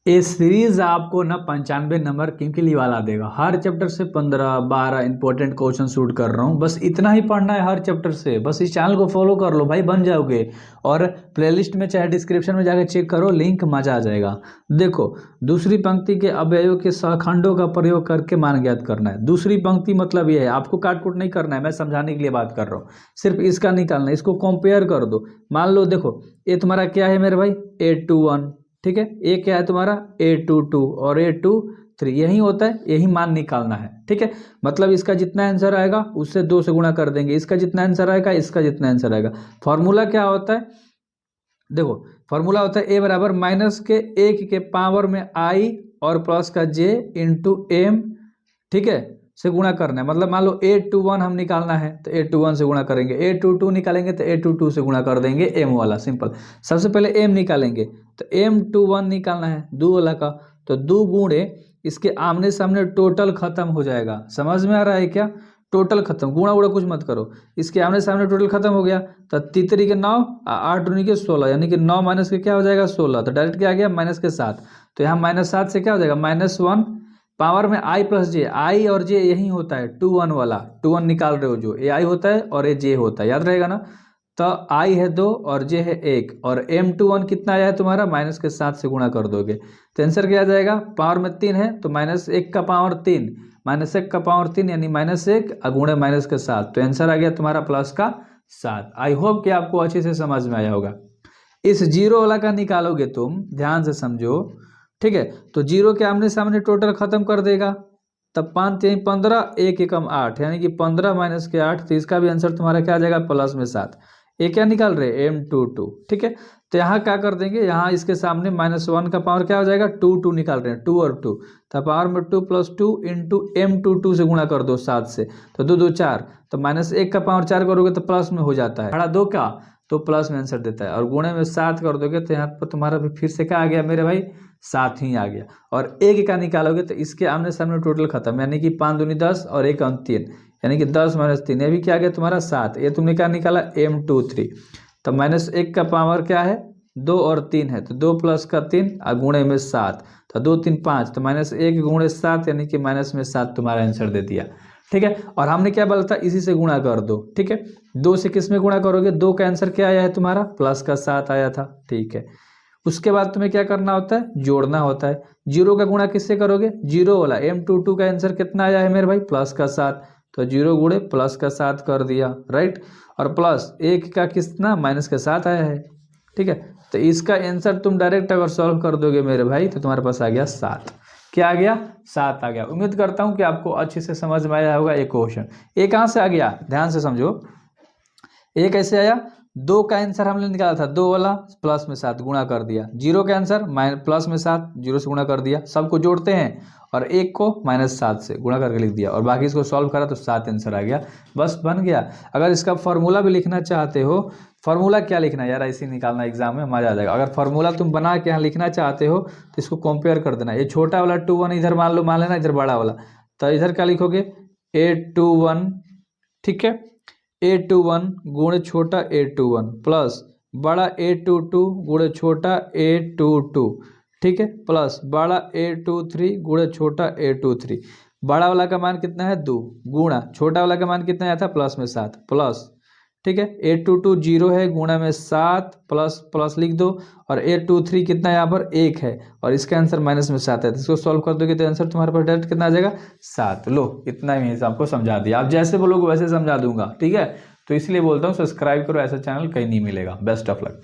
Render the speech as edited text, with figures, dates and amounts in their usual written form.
ये सीरीज आपको ना 95 नंबर क्योंकि वाला देगा। हर चैप्टर से 15-12 इंपॉर्टेंट क्वेश्चन शूट कर रहा हूँ, बस इतना ही पढ़ना है हर चैप्टर से। बस इस चैनल को फॉलो कर लो भाई, बन जाओगे। और प्लेलिस्ट में चाहे डिस्क्रिप्शन में जाकर चेक करो, लिंक मजा आ जाएगा। देखो, दूसरी पंक्ति के अवयवों के सहखंडों का प्रयोग करके मान ज्ञात करना है। दूसरी पंक्ति मतलब ये है, आपको काट कूट नहीं करना है, मैं समझाने के लिए बात कर रहा हूँ। सिर्फ इसका निकालना है, इसको कंपेयर कर दो। मान लो देखो, ये तुम्हारा क्या है मेरे भाई, A21, ठीक है। ये क्या है तुम्हारा A22 और A23, यही होता है, यही मान निकालना है, ठीक है। मतलब इसका जितना आंसर आएगा उससे 2 से गुणा कर देंगे, इसका जितना आंसर आएगा इसका जितना आंसर आएगा। फॉर्मूला क्या होता है, देखो फॉर्मूला होता है A बराबर माइनस के 1 के पावर में I और प्लस का J इंटू M, ठीक है, से गुणा करना है। मतलब मान लो A21 हम निकालना है तो A21 से गुणा करेंगे, A22 निकालेंगे तो A22 से गुणा कर देंगे, M वाला सिंपल। सबसे पहले M निकालेंगे तो M21 निकालना है 2 वाला का, तो 2 गुणे इसके आमने सामने टोटल खत्म हो जाएगा। समझ में आ रहा है क्या, टोटल खत्म, गुणा उड़ा कुछ मत करो, इसके आमने सामने टोटल खत्म हो गया। तो 3 के 9, 8 दूनी के 16, यानी कि 9 माइनस के क्या हो जाएगा 16, तो डायरेक्ट क्या आ गया माइनस के 7। तो यहाँ -7 से क्या हो जाएगा -1, पावर में I प्लस जे, आई और जे यही होता है 2 1 वाला, 2 1 निकाल रहे हो जो, ये I होता है और ये जे होता है, याद रहेगा ना। तो I है 2 और जे है 1, और M21 कितना आया है तुम्हारा, -7 से गुणा कर दोगे तो आंसर क्या आ जाएगा, पावर में 3 है तो -1 का पावर 3, -1 का पावर 3 यानी -1 गुणे -7, तो आंसर आ गया तुम्हारा प्लस का 7। आई होप कि आपको अच्छे से समझ में आया होगा। इस जीरो वाला का निकालोगे तुम, ध्यान से समझो, ठीक है। तो जीरो के आमने सामने टोटल खत्म कर देगा, तब 5 3 15, 1 एकम 8, यानी कि 15 माइनस के 8, तो इसका भी आंसर तुम्हारा क्या आ जाएगा प्लस में 7। ये क्या निकाल रहे M22, ठीक है। तो यहाँ क्या कर देंगे, यहाँ इसके सामने -1 का पावर क्या हो जाएगा 2 2 निकाल रहे हैं, 2 और 2, तो पावर में 2 + 2 इंटू M22 से गुणा कर दो 7 से, तो 2 2 4, तो -1 का पावर 4 करोगे तो प्लस में हो जाता है, बड़ा 2 का तो प्लस में आंसर देता है, और गुणे में 7 कर दोगे तो यहाँ पर तुम्हारा भी फिर से क्या आ गया मेरे भाई 7 ही आ गया। और 1 का निकालोगे तो इसके आमने सामने टोटल खत्म, यानी कि 5 दूनी 10 और 1 अंक 3, यानी कि 10 - 3, ये भी क्या आ गया तुम्हारा 7। ये तुमने क्या निकाला M23, तो -1 का पावर क्या है 2 और 3 है, तो 2 + का 3 और गुणे में 7, तो 2 3 5, तो -1 गुणे 7 यानी कि माइनस में 7 तुम्हारा आंसर दे दिया, ठीक है। और हमने क्या बोला था, इसी से गुणा कर दो, ठीक है। 2 से किस में गुणा करोगे, 2 का आंसर क्या आया है तुम्हारा प्लस का 7 आया था, ठीक है। उसके बाद तुम्हें क्या करना होता है, जोड़ना होता है। जीरो का गुणा किससे करोगे, जीरो वाला M22 का आंसर कितना आया है मेरे भाई प्लस का 7, तो 0 गुणे प्लस का 7 कर दिया, राइट। और प्लस 1 का कितना माइनस का 7 आया है, ठीक है। तो इसका आंसर तुम डायरेक्ट अगर सॉल्व कर दोगे मेरे भाई तो तुम्हारे पास आ गया 7। क्या आ गया 7 आ गया। उम्मीद करता हूँ कि आपको अच्छे से समझ में आया होगा। एक क्वेश्चन ये कहाँ से आ गया, ध्यान से समझो। ये कैसे आया, 2 का आंसर हमने निकाला था 2 वाला, प्लस में 7 गुणा कर दिया, 0 का आंसर प्लस में 7, 0 से गुणा कर दिया, सबको जोड़ते हैं और 1 को -7 से गुणा करके लिख दिया, और बाकी इसको सॉल्व करा तो 7 आंसर आ गया, बस बन गया। अगर इसका फॉर्मूला भी लिखना चाहते हो, फॉर्मूला क्या लिखना है यार, ऐसे निकालना एग्जाम में मजा आ जाएगा। अगर फॉर्मूला तुम बना के यहाँ लिखना चाहते हो तो इसको कंपेयर कर देना। ये छोटा वाला 2 1 इधर मान लेना, इधर बड़ा वाला, तो इधर क्या लिखोगे A21, ठीक है, A21 गुणे छोटा A21 प्लस बड़ा A22 गुणे छोटा A22, ठीक है, प्लस बड़ा A23 गुणे छोटा A23। बड़ा वाला का मान कितना है 2, गुणा छोटा वाला का मान कितना आया था प्लस में 7, प्लस, ठीक है, A22 0 है, गुणा में 7 प्लस प्लस लिख दो, और A23 कितना यहाँ पर 1 है, और इसका आंसर माइनस में 7 है, तो इसको सॉल्व कर दोगे तो आंसर तुम्हारे पास डायरेक्ट कितना आ जाएगा 7। लो इतना ही आपको समझा दिया, आप जैसे बोलोगे वैसे समझा दूंगा, ठीक है। तो इसलिए बोलता हूँ सब्सक्राइब करो, ऐसा चैनल कहीं नहीं मिलेगा। Best of luck.